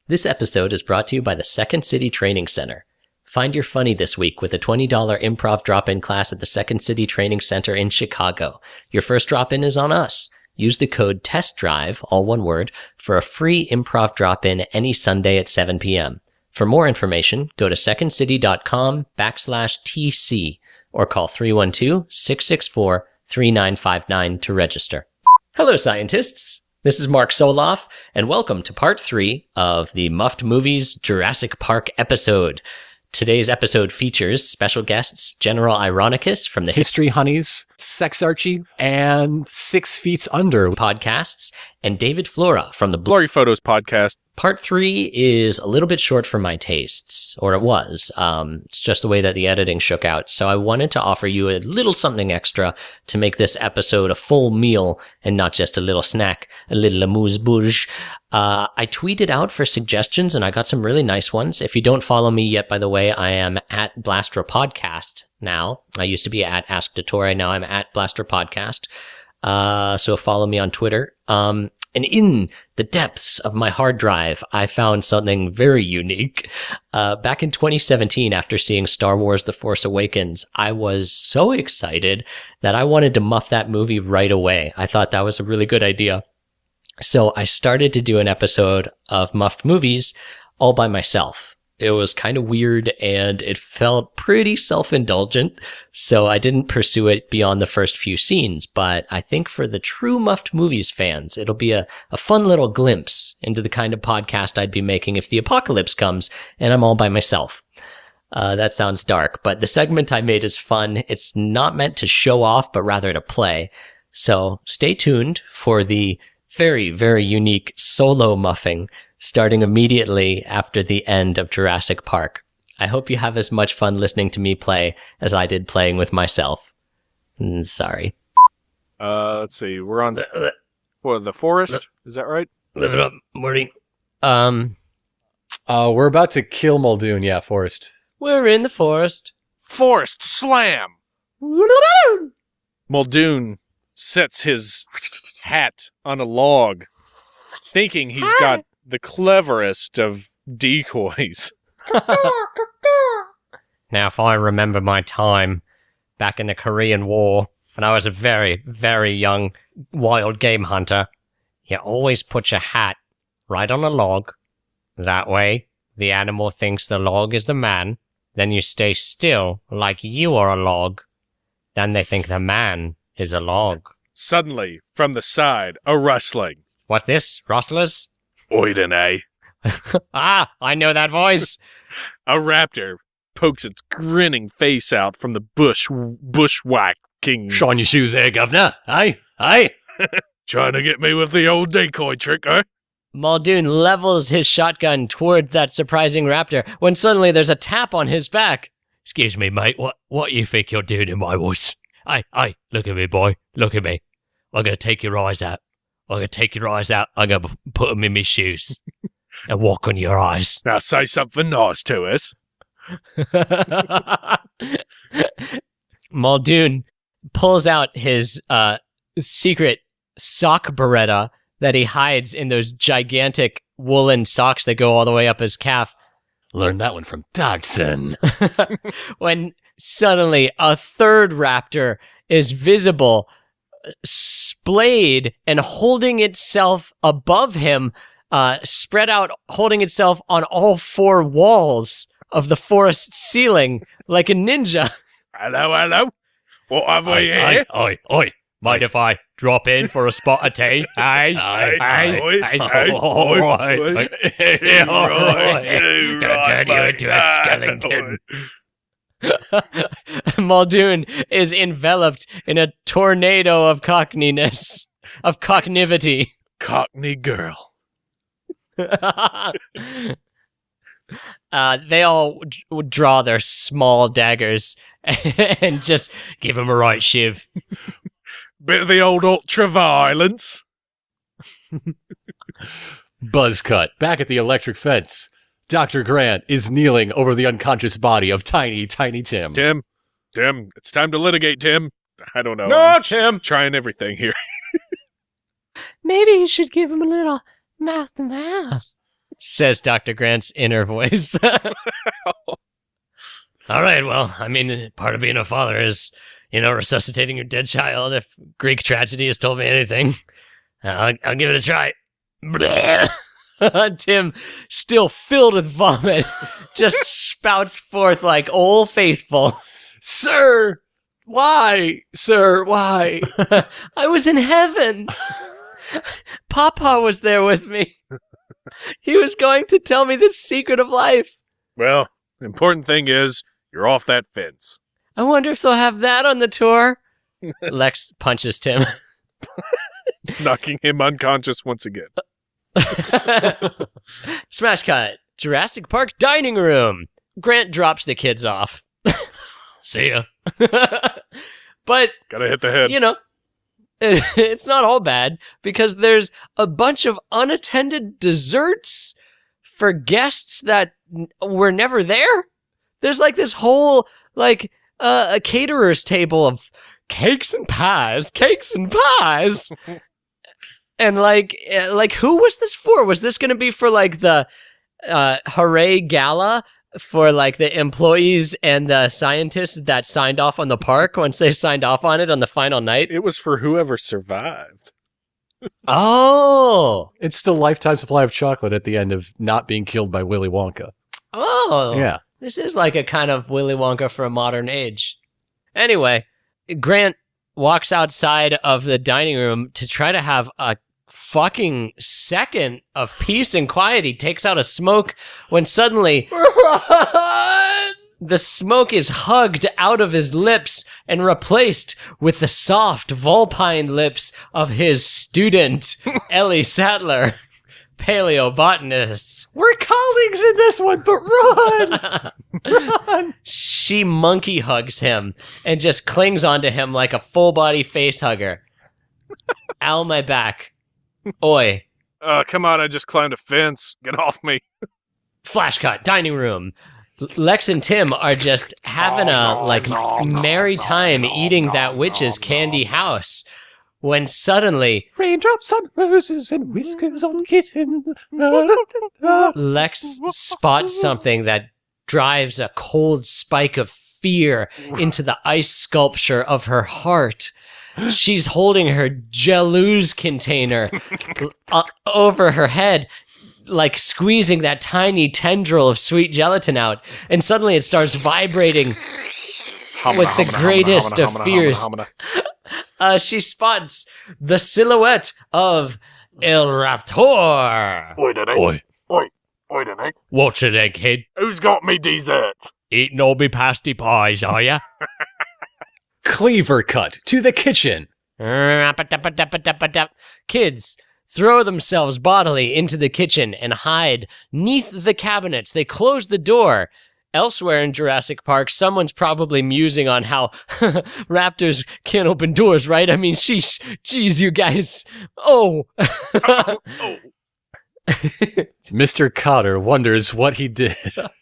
This episode is brought to you by the Second City Training Center. Find your funny this week with a $20 improv drop-in class at the Second City Training Center in Chicago. Your first drop-in is on us. Use the code TESTDRIVE, all one word, for a free improv drop-in any Sunday at 7 p.m. For more information, go to secondcity.com/TC or call 312-664-3959 to register. Hello, scientists. This is Mark Soloff, and welcome to part 3 of the Muffed Movies Jurassic Park episode. Today's episode features special guests General Ironicus from the History Honeys, Sex Archie, and 6 Feet Under podcasts, and David Flora from the Blurry Photos podcast. Part 3 is a little bit short for my tastes, or it was. It's just the way that the editing shook out. So I wanted to offer you a little something extra to make this episode a full meal and not just a little snack, a little amuse-bouche. I tweeted out for suggestions and I got some really nice ones. If you don't follow me yet, by the way, I am at Blaster Podcast now. I used to be at Ask Dottore. Now I'm at Blaster Podcast. So follow me on Twitter. And in the depths of my hard drive, I found something very unique. Back in 2017, after seeing Star Wars The Force Awakens, I was so excited that I wanted to muff that movie right away. I thought that was a really good idea. So I started to do an episode of Muffed Movies all by myself. It was kind of weird and it felt pretty self-indulgent, so I didn't pursue it beyond the first few scenes. But I think for the true Muffed Movies fans, it'll be a fun little glimpse into the kind of podcast I'd be making if the apocalypse comes and I'm all by myself. That sounds dark, but the segment I made is fun. It's not meant to show off, but rather to play. So stay tuned for the very, very unique solo muffing starting immediately after the end of Jurassic Park. I hope you have as much fun listening to me play as I did playing with myself. Sorry. Let's see. We're on for the forest. Is that right? Live it up, Morty. we're about to kill Muldoon, yeah, Forrest. We're in the forest. Forest slam! Muldoon sets his hat on a log, thinking he's got the cleverest of decoys. Now, if I remember my time back in the Korean War, when I was a very, very young wild game hunter, you always put your hat right on a log. That way, the animal thinks the log is the man. Then you stay still like you are a log. Then they think the man is a log. Suddenly, from the side, a rustling. What's this, rustlers? Oidene. Ah, I know that voice. A raptor pokes its grinning face out from the bushwhacking. Shine your shoes there, governor. Hey, hey. Trying to get me with the old decoy trick, eh? Muldoon levels his shotgun toward that surprising raptor when suddenly there's a tap on his back. Excuse me, mate. What you think you're doing in my voice? Hey, look at me, boy. Look at me. I'm going to take your eyes out. I'm going to put them in my shoes and walk on your eyes. Now say something nice to us. Muldoon pulls out his secret sock beretta that he hides in those gigantic woolen socks that go all the way up his calf. Learned that one from Dodson. When suddenly a third raptor is visible, splayed and holding itself above him, spread out, holding itself on all 4 walls of the forest ceiling like a ninja. Hello. What have we here? Oi. Mind if I drop in for a spot of tea? Hey. Gonna turn you into a skeleton. Muldoon is enveloped in a tornado of cockneyness, of cocknivity. Cockney girl. They all draw their small daggers and just give him a right shiv. Bit of the old ultra-violence. Buzz cut. Back at the electric fence. Dr. Grant is kneeling over the unconscious body of Tiny Tim. Tim, it's time to litigate, Tim. I don't know. No, Tim. Trying everything here. Maybe you should give him a little mouth to mouth. says Dr. Grant's inner voice. All right, well, I mean, part of being a father is, resuscitating your dead child. If Greek tragedy has told me anything, I'll give it a try. Tim, still filled with vomit, just spouts forth like Old Faithful. Sir, why? Sir, why? I was in heaven. Papa was there with me. He was going to tell me the secret of life. Well, the important thing is you're off that fence. I wonder if they'll have that on the tour. Lex punches Tim. Knocking him unconscious once again. Smash cut. Jurassic Park dining room. Grant drops the kids off. See ya. But, Gotta hit the head. it's not all bad because there's a bunch of unattended desserts for guests that were never there. There's like this whole, a caterer's table of cakes and pies. And who was this for? Was this going to be for the hooray gala for the employees and the scientists that signed off on the park once they signed off on it on the final night? It was for whoever survived. Oh. It's the lifetime supply of chocolate at the end of not being killed by Willy Wonka. Oh. Yeah. This is like a kind of Willy Wonka for a modern age. Anyway, Grant walks outside of the dining room to try to have a fucking second of peace and quiet. He takes out a smoke when suddenly the smoke is hugged out of his lips and replaced with the soft vulpine lips of his student, Ellie Sattler, paleobotanist. We're colleagues in this one, but run! Run! She monkey hugs him and just clings onto him like a full body face hugger. Ow, my back. Oi. Come on, I just climbed a fence. Get off me. Flash cut, dining room. Lex and Tim are just having a merry time eating that witch's candy house when suddenly Raindrops on roses and whiskers on kittens. Lex spots something that drives a cold spike of fear into the ice sculpture of her heart. She's holding her Gelouse container over her head, squeezing that tiny tendril of sweet gelatin out, and suddenly it starts vibrating with the greatest of fears. She spots the silhouette of El Raptor. Oi, Danny. Oi, Oi, Danny. what's it, egghead? Who's got me desserts? Eating all me pasty pies, are ya? Cleaver cut to the kitchen. Kids throw themselves bodily into the kitchen and hide neath the cabinets. They close the door. Elsewhere in Jurassic Park, someone's probably musing on how raptors can't open doors, right? I mean, sheesh, geez, you guys. Oh. Mr. Cotter wonders what he did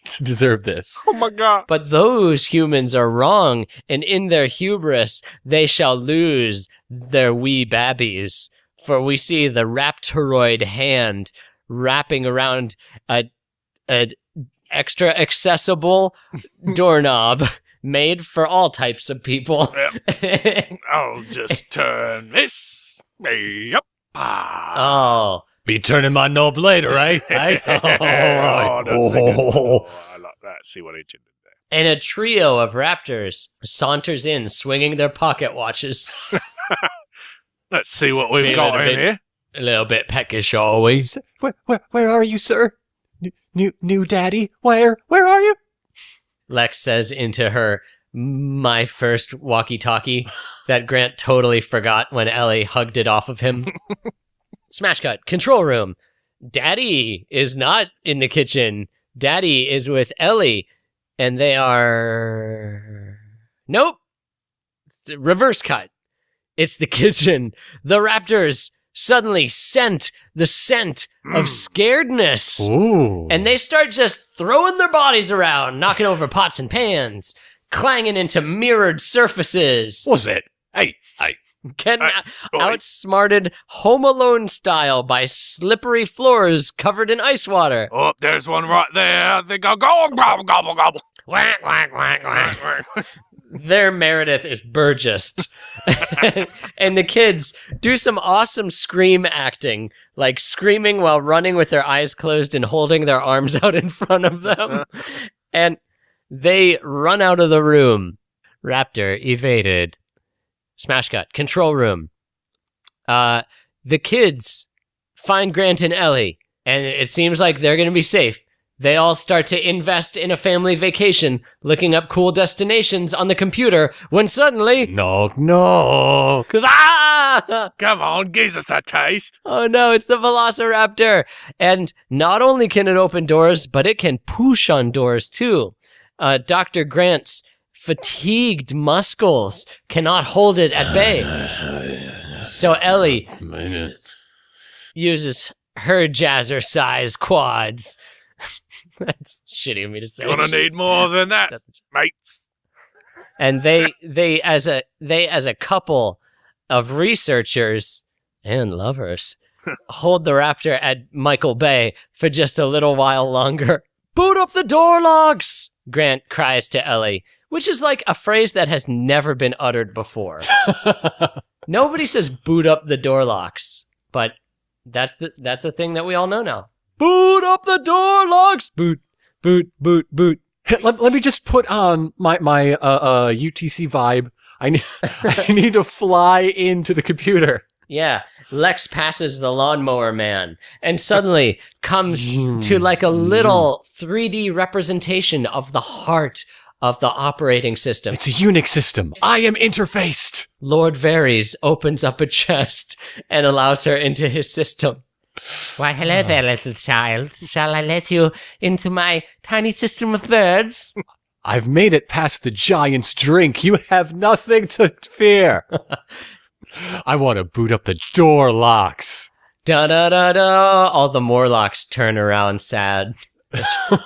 to deserve this. Oh my god. But those humans are wrong, and in their hubris, they shall lose their wee babbies. For we see the raptoroid hand wrapping around a extra accessible doorknob made for all types of people. Yep. I'll just turn this way up. Oh. Be turning my knob later, eh? Oh, that's a good one. I like that. See what he did there. And a trio of raptors saunters in, swinging their pocket watches. Let's see what we've Feeling got a in bit- here. A little bit peckish, always. Where are you, sir? New daddy? Where are you? Lex says into her my first walkie-talkie that Grant totally forgot when Ellie hugged it off of him. Smash cut. Control room. Daddy is not in the kitchen. Daddy is with Ellie, and they are... Nope. Reverse cut. It's the kitchen. The raptors suddenly scent the scent of scaredness. Ooh. And they start just throwing their bodies around, knocking over pots and pans, clanging into mirrored surfaces. What's it? Hey, Getting outsmarted Home Alone style by slippery floors covered in ice water. Oh, there's one right there. They go gobble, gobble, gobble, gobble. Whack, whack, whack, whack. Their Meredith is Burgess. And the kids do some awesome scream acting, like screaming while running with their eyes closed and holding their arms out in front of them. And they run out of the room. Raptor evaded. Smash cut. Control room. The kids find Grant and Ellie, and it seems like they're going to be safe. They all start to invest in a family vacation, looking up cool destinations on the computer, when suddenly... No. Ah! Come on, give us a taste. Oh no, it's the Velociraptor! And not only can it open doors, but it can push on doors too. Dr. Grant's fatigued muscles cannot hold it at bay. So Ellie uses her jazzercise quads. That's shitty of me to say. You're gonna need more than that, mates. And they as a couple of researchers and lovers hold the raptor at Michael Bay for just a little while longer. Boot up the door locks! Grant cries to Ellie, which is like a phrase that has never been uttered before. Nobody says boot up the door locks, but that's the thing that we all know now. Boot up the door locks! Boot, boot, boot, boot. Let me just put on my UTC vibe. I need to fly into the computer. Yeah, Lex passes the lawnmower man and suddenly comes to like a little 3D representation of the heart of the operating system. It's a Unix system. I am interfaced. Lord Varys opens up a chest and allows her into his system. Why, hello there, little child. Shall I let you into my tiny system of birds? I've made it past the giant's drink. You have nothing to fear. I want to boot up the door locks. Da-da-da-da. All the Morlocks turn around sad.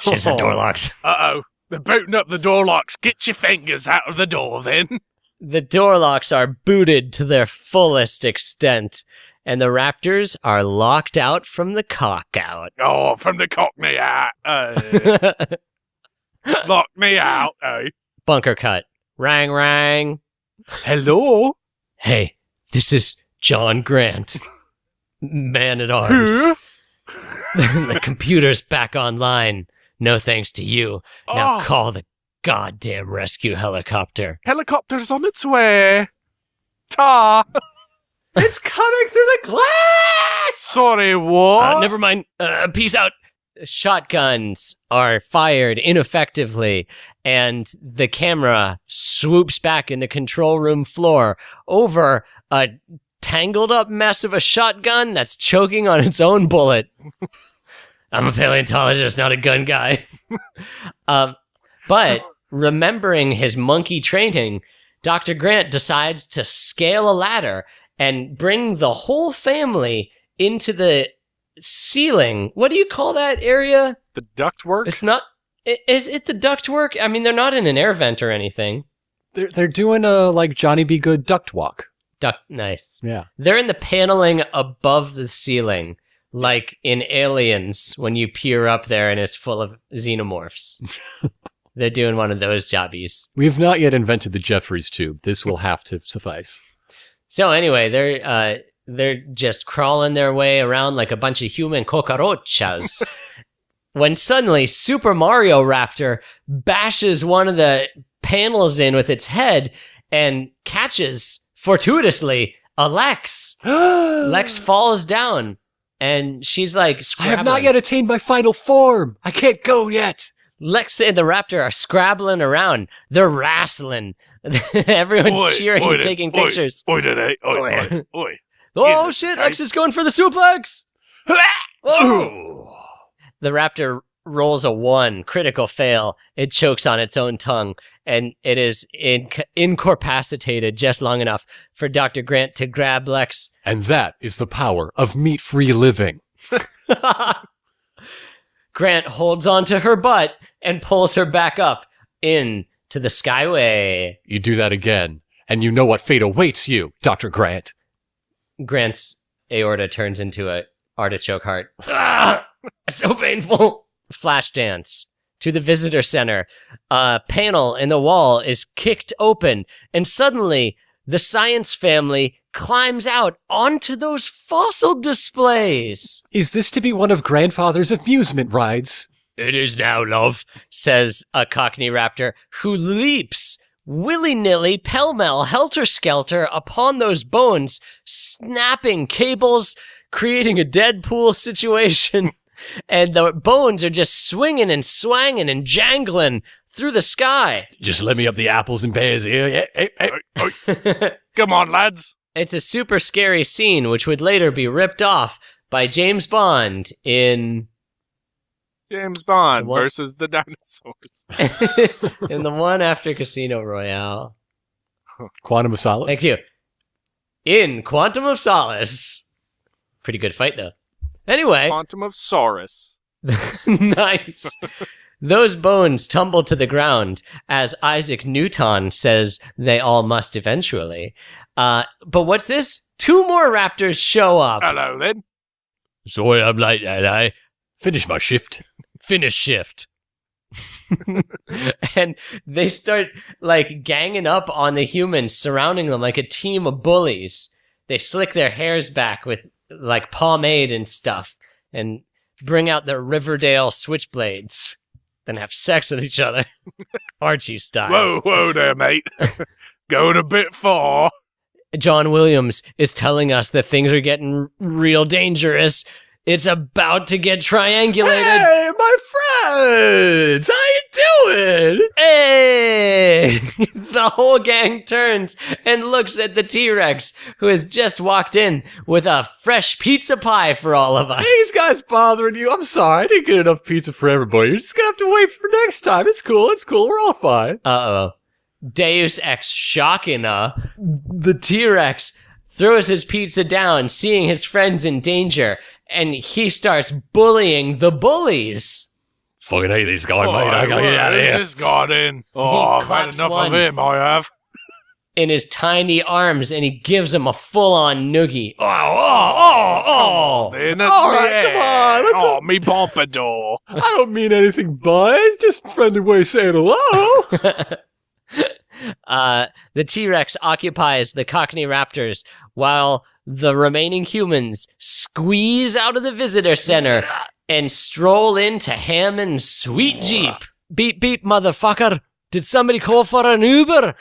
She said door locks. Uh-oh. They're booting up the door locks. Get your fingers out of the door, then. The door locks are booted to their fullest extent, and the raptors are locked out from the cock out. Oh, from the cockney out. Lock me out, eh? Bunker cut. Rang, rang. Hello? Hey, this is John Grant. Man at arms. Who? The computer's back online. No thanks to you. Now Oh. call the goddamn rescue helicopter. Helicopter's on its way. Ta! It's coming through the glass! Sorry, what? Never mind. Peace out. Shotguns are fired ineffectively, and the camera swoops back in the control room floor over a tangled up mess of a shotgun that's choking on its own bullet. I'm a paleontologist, not a gun guy. But remembering his monkey training, Dr. Grant decides to scale a ladder and bring the whole family into the ceiling. What do you call that area? The ductwork? It's not... Is it the ductwork? I mean, they're not in an air vent or anything. They're doing a, like, Johnny B. Good duct walk. Nice. Yeah. They're in the paneling above the ceiling, like in Aliens, when you peer up there and it's full of xenomorphs. They're doing one of those jobbies. We have not yet invented the Jeffries tube. This will have to suffice. So anyway, they're just crawling their way around like a bunch of human cucarachas. When suddenly Super Mario Raptor bashes one of the panels in with its head and catches, fortuitously, a Lex. Lex falls down, and she's like I scrabbling. have not yet attained my final form. I can't go yet. Lex and the Raptor are scrabbling around. They're wrestling. Everyone's Oi, cheering oi, and taking pictures. Oi, oi, oi, oi. Oh Jesus shit, Christ. Lex is going for the suplex! Oh. The raptor rolls a 1, critical fail. It chokes on its own tongue, and it is incapacitated just long enough for Dr. Grant to grab Lex. And that is the power of meat-free living. Grant holds onto her butt and pulls her back up into the skyway. You do that again, and you know what fate awaits you, Dr. Grant. Grant's aorta turns into a artichoke heart. Ah, so painful. Flash dance to the visitor center. A panel in the wall is kicked open, and suddenly the science family climbs out onto those fossil displays. Is this to be one of Grandfather's amusement rides? It is now, love. Says a Cockney raptor who leaps willy-nilly, pell-mell, helter-skelter upon those bones, snapping cables, creating a Deadpool situation. And the bones are just swinging and swanging and jangling through the sky. Just let me up the apples and pears here. Hey. Come on, lads. It's a super scary scene, which would later be ripped off by James Bond in... James Bond What? versus the dinosaurs. in the one after Casino Royale. Quantum of Solace? Thank you. In Quantum of Solace. Pretty good fight, though. Anyway. Quantum of Saurus. Nice. Those bones tumble to the ground, as Isaac Newton says they all must eventually. But what's this? 2 more raptors show up. Hello, then. Sorry I'm late, eh? Finish my shift. Finish shift. And they start, like, ganging up on the humans, surrounding them like a team of bullies. They slick their hairs back with, like, pomade and stuff, and bring out their Riverdale switchblades, then have sex with each other. Archie style. Whoa there, mate. Going a bit far. John Williams is telling us that things are getting real dangerous. It's about to get triangulated. Hey, my friends! How you doing? Hey! The whole gang turns and looks at the T-Rex, who has just walked in with a fresh pizza pie for all of us. These guys bothering you. I'm sorry. I didn't get enough pizza for everybody. You're just going to have to wait for next time. It's cool. We're all fine. Uh-oh. Deus Ex Machina. The T-Rex throws his pizza down, seeing his friends in danger, and he starts bullying the bullies. Fucking hate this guy, mate. I gotta get out of here. This guy in? Oh, I've had claps enough one. of him, I have. In his tiny arms, and he gives him a full-on noogie. Oh, then that's All me, right, come on, let's- Oh, me pompadour. I don't mean anything, boys. Just a friendly way of saying hello. The T-Rex occupies the Cockney Raptors, while the remaining humans squeeze out of the visitor center and stroll into Hammond's sweet Jeep. Beep, beep, motherfucker. Did somebody call for an Uber?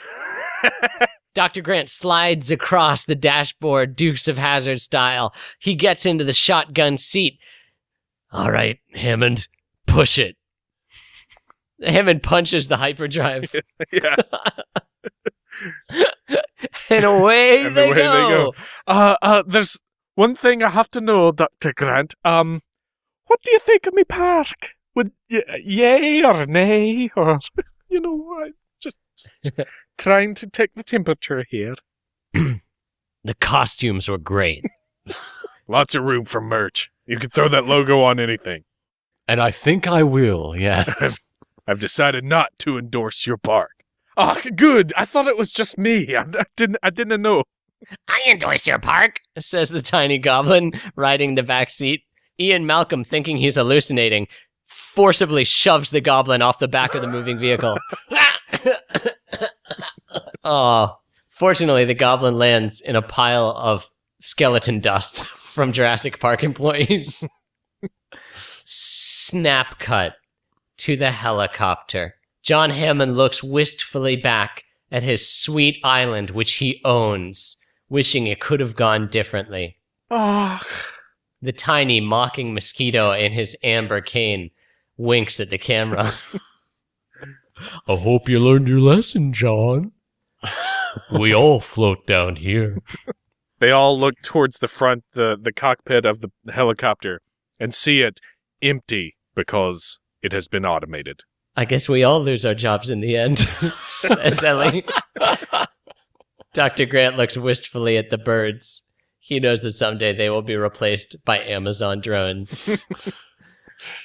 Dr. Grant slides across the dashboard, Dukes of Hazzard style. He gets into the shotgun seat. All right, Hammond, push it. Hammond punches the hyperdrive. Yeah. And away, And they, away they go. go. There's one thing I have to know, Dr. Grant. What do you think of me park? Would yay or nay? Or, I just trying to take the temperature here. The costumes were great. Lots of room for merch. You can throw that logo on anything. And I think I will, yes. I've decided not to endorse your park. Oh, good. I thought it was just me. I didn't know. I endorse your park, says the tiny goblin, riding the back seat. Ian Malcolm, thinking he's hallucinating, forcibly shoves the goblin off the back of the moving vehicle. Oh, fortunately, the goblin lands in a pile of skeleton dust from Jurassic Park employees. Snap cut to the helicopter. John Hammond looks wistfully back at his sweet island, which he owns, wishing it could have gone differently. Oh, The tiny mocking mosquito in his amber cane winks at the camera. I hope you learned your lesson, John. We all float down here. they all look towards the front, the cockpit of the helicopter, and see it empty because it has been automated. I guess we all lose our jobs in the end, says Ellie. Dr. Grant looks wistfully at the birds. He knows that someday they will be replaced by Amazon drones.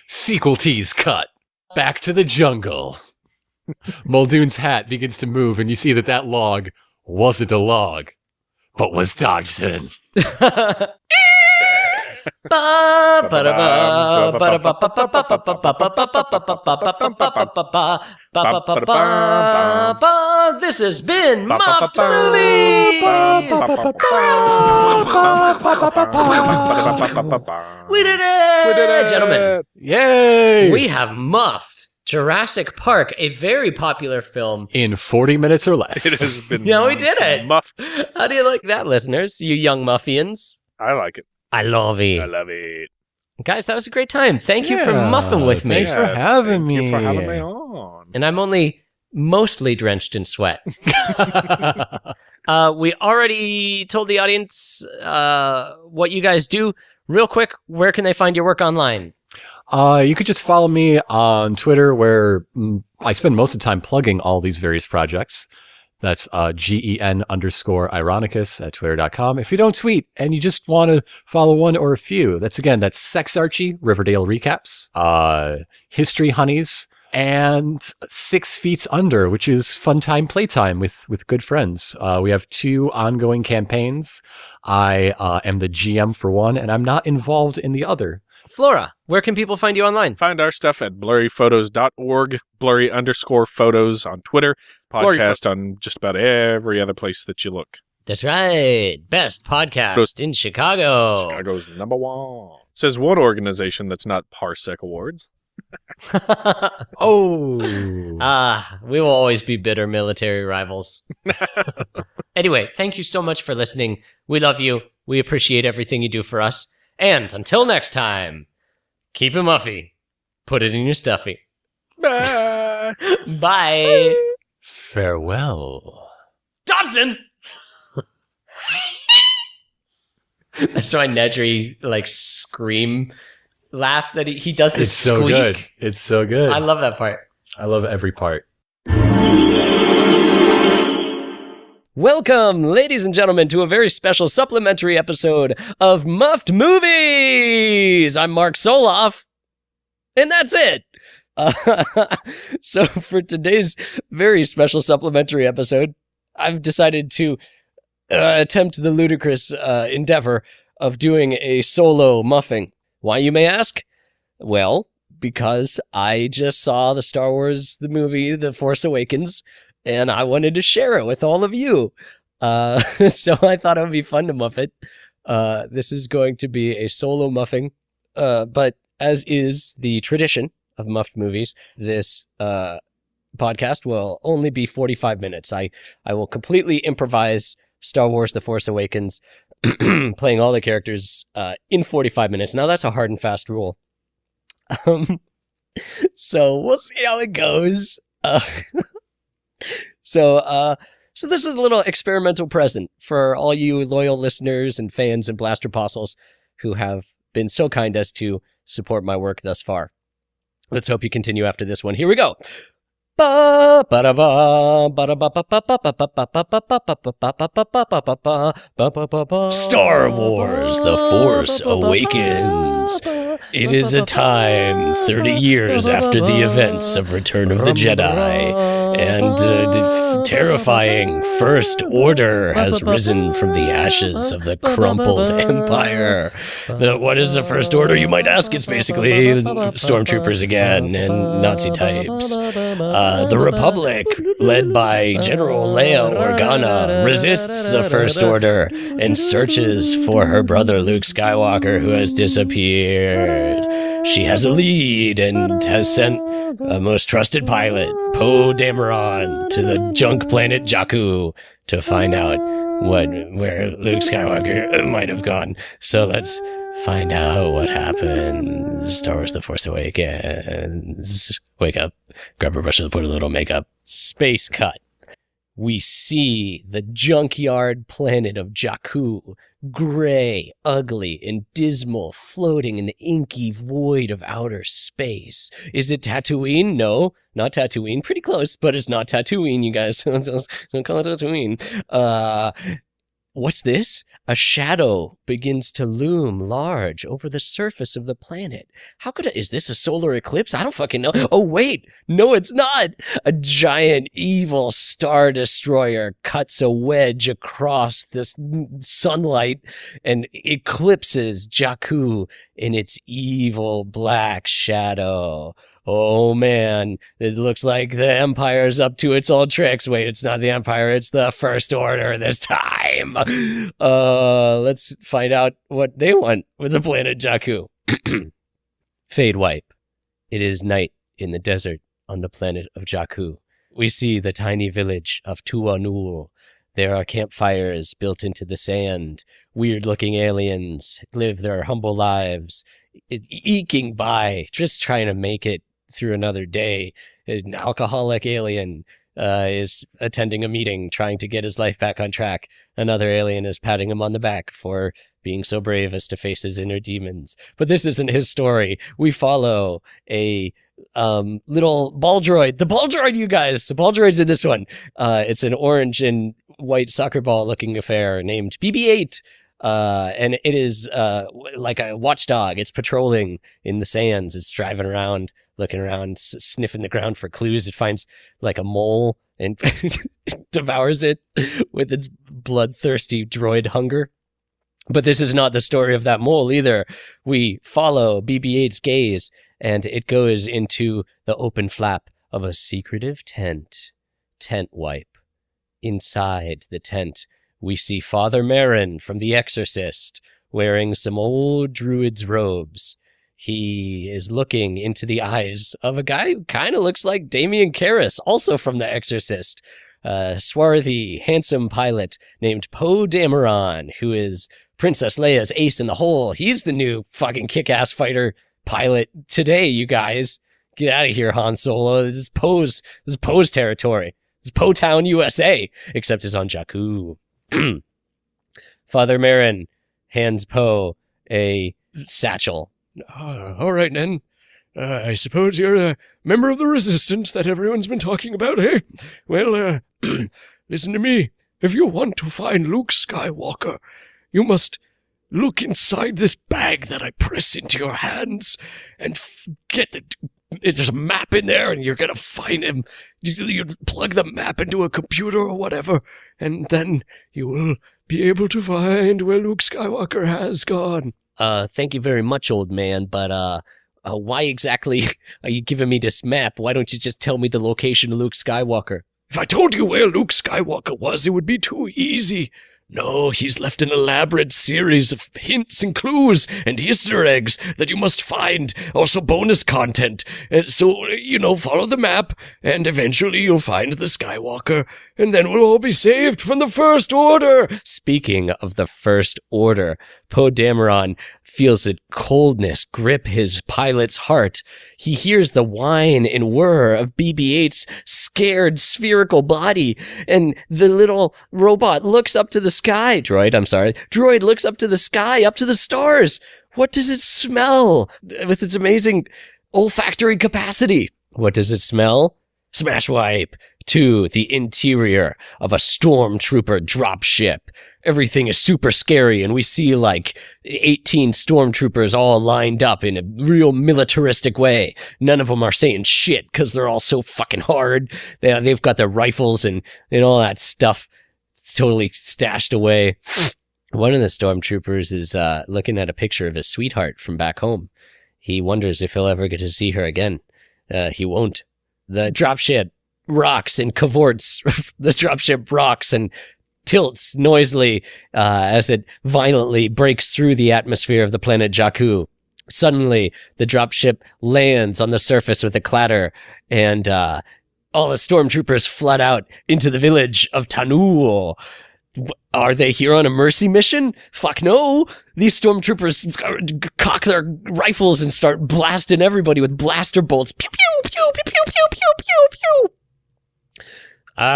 Sequel tease cut. Back to the jungle. Muldoon's hat begins to move, and you see that log wasn't a log, but was Dodgson. This has been Muffed Movies. We did it, gentlemen. Yay! We have muffed Jurassic Park, a very popular film. In 40 minutes or less. It has been Yeah, we did it. muffed. How do you like that, listeners? You young muffians. I like it. I love it. I love it. Guys, that was a great time. Thank you for Yeah, muffing with me. thanks for having Thank me. you for having me on. And I'm only mostly drenched in sweat. We already told the audience what you guys do. Real quick, where can they find your work online? You could just follow me on Twitter, where I spend most of the time plugging all these various projects. That's GEN_Ironicus at twitter.com. If you don't tweet and you just want to follow one or a few, that's Sex Archie, Riverdale Recaps, History Honeys, and 6 Feet Under, which is fun time playtime with good friends. We have 2 ongoing campaigns. I am the GM for one, and I'm not involved in the other. Flora, where can people find you online? Find our stuff at blurryphotos.org, blurry_photos on Twitter, podcast on just about every other place that you look. That's right. Best podcast in Chicago. Chicago's #1. Says one organization that's not Parsec Awards. Oh. We will always be bitter military rivals. Anyway, thank you so much for listening. We love you. We appreciate everything you do for us. And until next time, keep it muffy. Put it in your stuffy. Bye. Bye. Farewell. Dodson! That's why Nedry, scream laugh that he does this It's so squeak. good. It's so good. I love that part. I love every part. Welcome, ladies and gentlemen, to a very special supplementary episode of Muffed Movies. I'm Mark Soloff, and that's it. So for today's very special supplementary episode, I've decided to attempt the ludicrous endeavor of doing a solo muffing. Why, you may ask? Well, because I just saw the Star Wars, the movie, The Force Awakens, and I wanted to share it with all of you. So I thought it would be fun to muff it. This is going to be a solo muffing, but as is the tradition of Muffed Movies, this podcast will only be 45 minutes. I will completely improvise Star Wars The Force Awakens, playing all the characters in 45 minutes. Now, that's a hard and fast rule. So we'll see how it goes. So this is a little experimental present for all you loyal listeners and fans and Blaster Apostles who have been so kind as to support my work thus far. Let's hope you continue after this one. Here we go. Star Wars: The Force Awakens. It is a time 30 years after the events of Return of the Jedi, and the terrifying First Order has risen from the ashes of the crumpled Empire. What is the First Order, you might ask? It's basically stormtroopers again and Nazi types. The Republic, led by General Leia Organa, resists the First Order and searches for her brother Luke Skywalker, who has disappeared. She has a lead and has sent a most trusted pilot, Poe Dameron, to the junk planet Jakku to find out where Luke Skywalker might have gone. So let's find out what happens. Star Wars: The Force Awakens. Wake up, grab a brush and put a little makeup. Space cut. We see the junkyard planet of Jakku, gray, ugly, and dismal, floating in the inky void of outer space. Is it Tatooine? No, not Tatooine. Pretty close, but it's not Tatooine, you guys. Don't call it Tatooine. What's this? A shadow begins to loom large over the surface of the planet. Is this a solar eclipse? I don't fucking know. Oh, wait. No, it's not. A giant evil star destroyer cuts a wedge across this sunlight and eclipses Jakku in its evil black shadow. Oh man, it looks like the Empire's up to its old tricks. Wait, it's not the Empire, it's the First Order this time. Let's find out what they want with the planet Jakku. Fade wipe. It is night in the desert on the planet of Jakku. We see the tiny village of Tuanul. There are campfires built into the sand. Weird-looking aliens live their humble lives, eking by, just trying to make it through another day. An alcoholic alien is attending a meeting, trying to get his life back on track. Another alien is patting him on the back for being so brave as to face his inner demons. But this isn't his story. We follow a little ball droid. The ball droid, you guys! The ball droid's in this one. It's an orange and white soccer ball looking affair named BB-8. And it is like a watchdog. It's patrolling in the sands. It's driving around, looking around, sniffing the ground for clues. It finds like a mole and devours it with its bloodthirsty droid hunger. But this is not the story of that mole either. We follow BB-8's gaze, and it goes into the open flap of a secretive tent. Tent wipe. Inside the tent, we see Father Merrin from The Exorcist wearing some old druid's robes. He is looking into the eyes of a guy who kind of looks like Damien Karras, also from The Exorcist. A swarthy, handsome pilot named Poe Dameron, who is Princess Leia's ace in the hole. He's the new fucking kick-ass fighter pilot today, you guys. Get out of here, Han Solo. This is Poe's territory. This is Poe Town, USA, except it's on Jakku. Father Merrin hands Poe a satchel. All right, then. I suppose you're a member of the Resistance that everyone's been talking about, eh? Well, listen to me. If you want to find Luke Skywalker, you must look inside this bag that I press into your hands and get it. There's a map in there, and you're going to find him. You plug the map into a computer or whatever, and then you will be able to find where Luke Skywalker has gone. Thank you very much, old man, but why exactly are you giving me this map? Why don't you just tell me the location of Luke Skywalker? If I told you where Luke Skywalker was, it would be too easy. No, he's left an elaborate series of hints and clues and Easter eggs that you must find, also bonus content. So, follow the map, and eventually you'll find the Skywalker, and then we'll all be saved from the First Order. Speaking of the First Order, Poe Dameron feels a coldness grip his pilot's heart. He hears the whine and whir of BB-8's scared spherical body, and the little robot looks up to the sky. Droid looks up to the sky, up to the stars. What does it smell with its amazing olfactory capacity? What does it smell? Smash wipe to the interior of a stormtrooper dropship. Everything is super scary, and we see like 18 stormtroopers all lined up in a real militaristic way. None of them are saying shit because they're all so fucking hard. They've got their rifles and all that stuff totally stashed away. One of the stormtroopers is looking at a picture of his sweetheart from back home. He wonders if he'll ever get to see her again. He won't. The dropship rocks and cavorts. The dropship rocks and tilts noisily as it violently breaks through the atmosphere of the planet Jakku. Suddenly, the dropship lands on the surface with a clatter, and all the stormtroopers flood out into the village of Tanul. Are they here on a mercy mission? Fuck no! These stormtroopers cock their rifles and start blasting everybody with blaster bolts. Pew pew pew pew pew pew pew pew pew.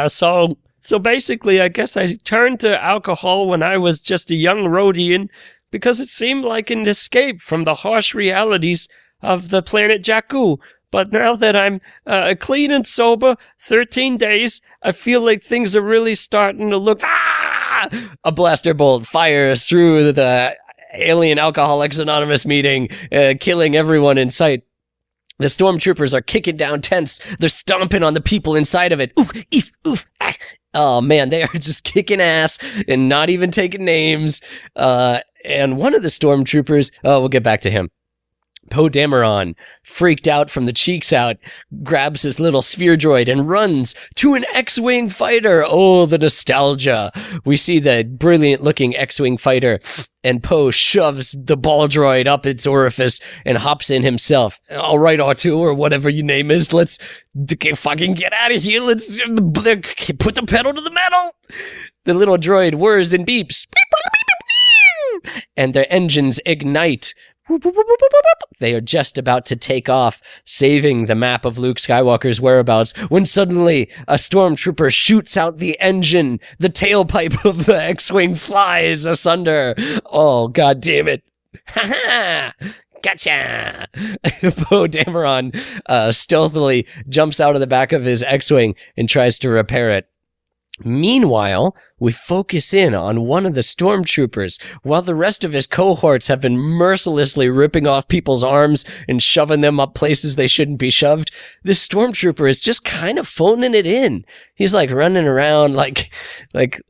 So basically, I guess I turned to alcohol when I was just a young Rhodian because it seemed like an escape from the harsh realities of the planet Jakku. But now that I'm clean and sober, 13 days, I feel like things are really starting to look A blaster bolt fires through the Alien Alcoholics Anonymous meeting, killing everyone in sight. The stormtroopers are kicking down tents. They're stomping on the people inside of it. Oof, eef, oof, ah. Oh, man, they are just kicking ass and not even taking names. And one of the stormtroopers, we'll get back to him. Poe Dameron, freaked out from the cheeks out, grabs his little sphere droid and runs to an X-Wing fighter. Oh, the nostalgia. We see the brilliant-looking X-Wing fighter, and Poe shoves the ball droid up its orifice and hops in himself. All right, R2, or whatever your name is, let's fucking get out of here. Let's put the pedal to the metal. The little droid whirs and beeps. And their engines ignite. They are just about to take off, saving the map of Luke Skywalker's whereabouts, when suddenly a stormtrooper shoots out the engine. The tailpipe of the X-Wing flies asunder. Oh, god damn it. Ha ha! Gotcha! Poe Dameron stealthily jumps out of the back of his X-Wing and tries to repair it. Meanwhile, we focus in on one of the stormtroopers while the rest of his cohorts have been mercilessly ripping off people's arms and shoving them up places they shouldn't be shoved. This stormtrooper is just kind of phoning it in. He's like running around like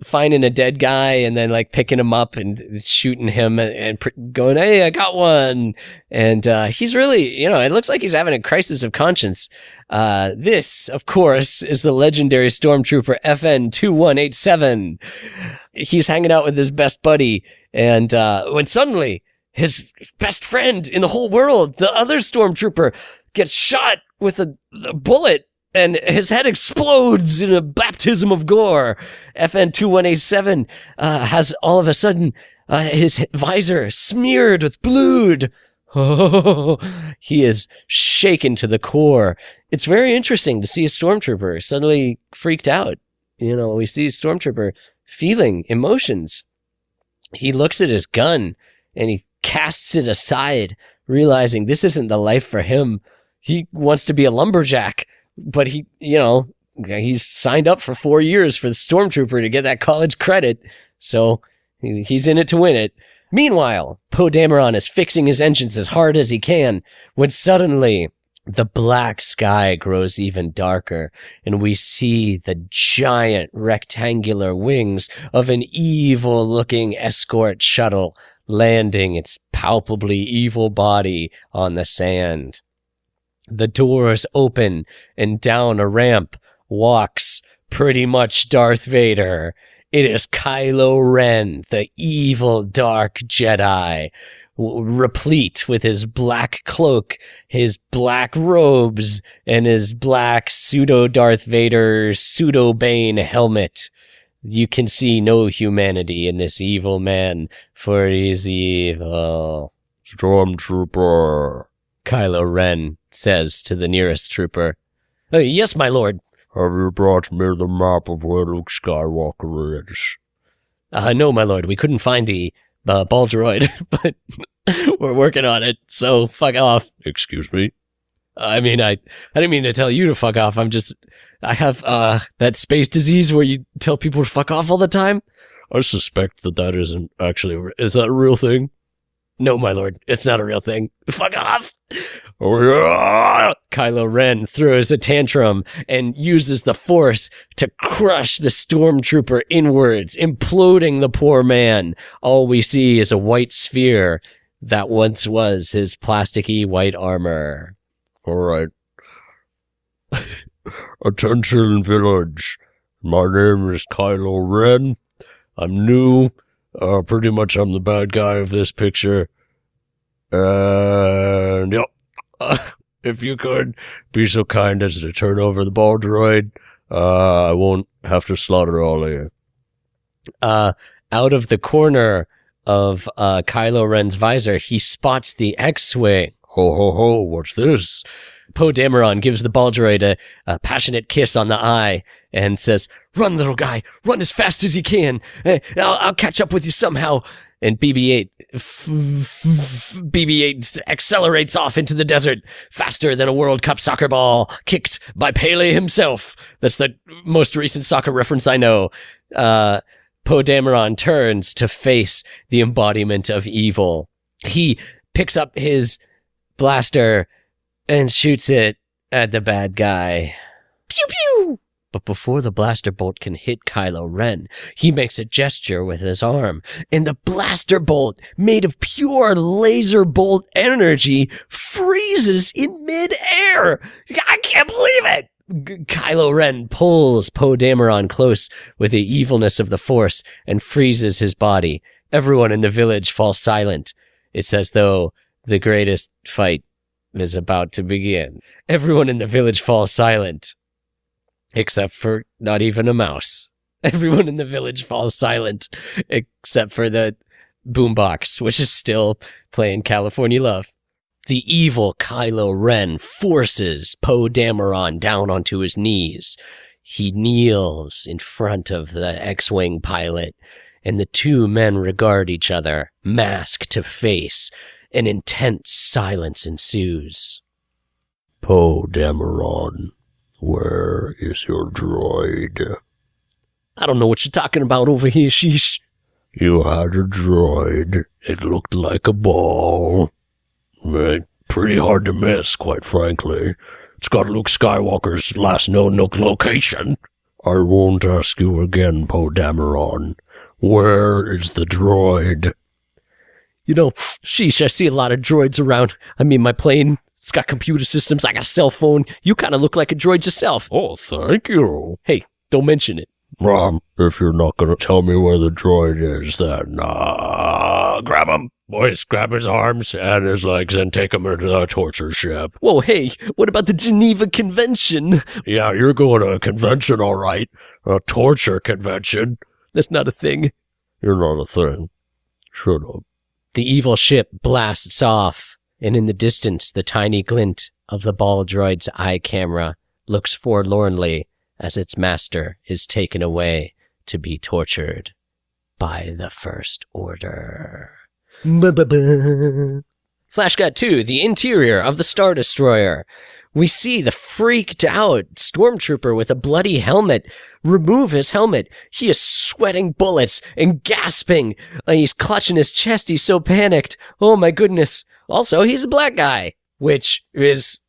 finding a dead guy and then like picking him up and shooting him and going, "Hey, I got one." And he's really, it looks like he's having a crisis of conscience. This, of course, is the legendary stormtrooper FN-2187. He's hanging out with his best buddy, and when suddenly his best friend in the whole world, the other stormtrooper, gets shot with a bullet, and his head explodes in a baptism of gore. FN-2187 has all of a sudden his visor smeared with blood. Oh, he is shaken to the core. It's very interesting to see a stormtrooper suddenly freaked out. We see a stormtrooper feeling emotions. He looks at his gun and he casts it aside, realizing this isn't the life for him. He wants to be a lumberjack, but he's signed up for 4 years for the stormtrooper to get that college credit. So he's in it to win it. Meanwhile, Poe Dameron is fixing his engines as hard as he can when suddenly the black sky grows even darker, and we see the giant rectangular wings of an evil-looking escort shuttle landing its palpably evil body on the sand. The doors open, and down a ramp walks pretty much Darth Vader. It is Kylo Ren, the evil dark Jedi, replete with his black cloak, his black robes, and his black pseudo-Darth Vader, pseudo-Bane helmet. You can see no humanity in this evil man, for he's evil. Stormtrooper, Kylo Ren says to the nearest trooper. Yes, my lord. Have you brought me the map of where Luke Skywalker is? No, my lord. We couldn't find the ball droid, but we're working on it, so fuck off. Excuse me? I mean, I didn't mean to tell you to fuck off. I have that space disease where you tell people to fuck off all the time. I suspect that isn't actually... Is that a real thing? No, my lord, it's not a real thing. Fuck off! Oh, yeah! Kylo Ren throws a tantrum and uses the Force to crush the stormtrooper inwards, imploding the poor man. All we see is a white sphere that once was his plasticky white armor. All right. Attention, village. My name is Kylo Ren. I'm new. Pretty much I'm the bad guy of this picture. And, yep. If you could be so kind as to turn over the ball droid, I won't have to slaughter all of you. Out of the corner of Kylo Ren's visor, he spots the X-Wing. Ho, ho, ho, what's this? Poe Dameron gives the ball droid a passionate kiss on the eye and says, "Run, little guy, run as fast as you can. I'll catch up with you somehow." And BB-8 accelerates off into the desert faster than a World Cup soccer ball kicked by Pele himself. That's the most recent soccer reference I know. Poe Poe Dameron turns to face the embodiment of evil. He picks up his blaster and shoots it at the bad guy. Pew pew! But before the blaster bolt can hit Kylo Ren, he makes a gesture with his arm, and the blaster bolt, made of pure laser bolt energy, freezes in mid-air. I can't believe it! Kylo Ren pulls Poe Dameron close with the evilness of the Force and freezes his body. Everyone in the village falls silent. It's as though the greatest fight is about to begin. Everyone in the village falls silent. Except for not even a mouse. Everyone in the village falls silent, except for the boombox, which is still playing California Love. The evil Kylo Ren forces Poe Dameron down onto his knees. He kneels in front of the X-Wing pilot, and the two men regard each other, mask to face. An intense silence ensues. Poe Dameron, where is your droid? I don't know what you're talking about over here, sheesh. You had a droid. It looked like a ball. Pretty hard to miss, quite frankly. It's got Luke Skywalker's last known location. I won't ask you again, Poe Dameron. Where is the droid? You know, sheesh, I see a lot of droids around. I mean, my plane, it's got computer systems, I got a cell phone. You kind of look like a droid yourself. Oh, thank you. Hey, don't mention it. If you're not going to tell me where the droid is, then, grab him. Boys, grab his arms and his legs and take him into the torture ship. Whoa, hey, what about the Geneva Convention? Yeah, you're going to a convention, all right. A torture convention. That's not a thing. You're not a thing. Shut up. The evil ship blasts off, and in the distance, the tiny glint of the ball droid's eye camera looks forlornly as its master is taken away to be tortured by the First Order. Flash cut to the interior of the Star Destroyer. We see the freaked out stormtrooper with a bloody helmet remove his helmet. He is sweating bullets and gasping. He's clutching his chest. He's so panicked. Oh my goodness. Also, he's a black guy, which is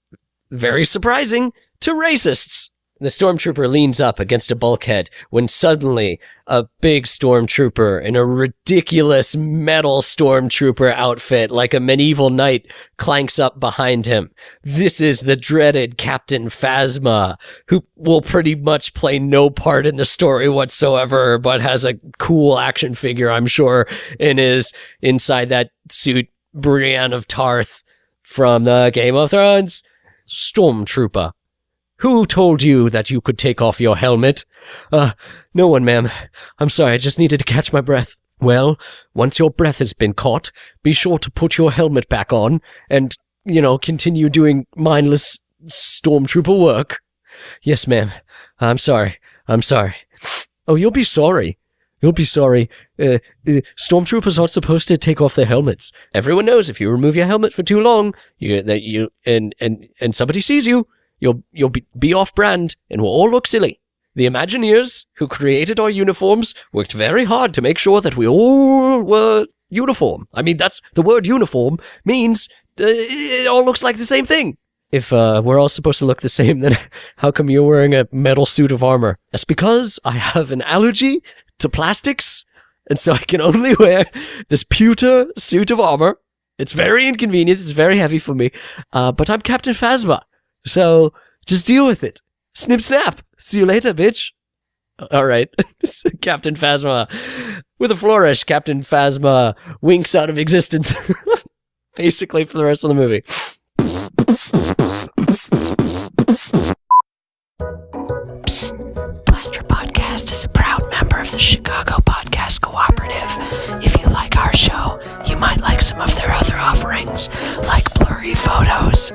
very surprising to racists. The stormtrooper leans up against a bulkhead when suddenly a big stormtrooper in a ridiculous metal stormtrooper outfit like a medieval knight clanks up behind him. This is the dreaded Captain Phasma, who will pretty much play no part in the story whatsoever, but has a cool action figure, I'm sure, and is inside that suit, Brienne of Tarth from the Game of Thrones. Stormtrooper. Who told you that you could take off your helmet? No one, ma'am. I'm sorry, I just needed to catch my breath. Well, once your breath has been caught, be sure to put your helmet back on and, continue doing mindless stormtrooper work. Yes, ma'am. I'm sorry. Oh, you'll be sorry. Stormtroopers aren't supposed to take off their helmets. Everyone knows if you remove your helmet for too long, and somebody sees you, You'll be off-brand and will all look silly. The Imagineers, who created our uniforms, worked very hard to make sure that we all were uniform. I mean, that's the word uniform means it all looks like the same thing. If we're all supposed to look the same, then how come you're wearing a metal suit of armor? That's because I have an allergy to plastics, and so I can only wear this pewter suit of armor. It's very inconvenient. It's very heavy for me. But I'm Captain Phasma. So, just deal with it. Snip snap. See you later, bitch. Alright. Captain Phasma. With a flourish, Captain Phasma winks out of existence. Basically for the rest of the movie. Psst. Blaster Podcast is a proud member of the Chicago Podcast Cooperative. If you like our show, you might like some of their other offerings, like blurry photos,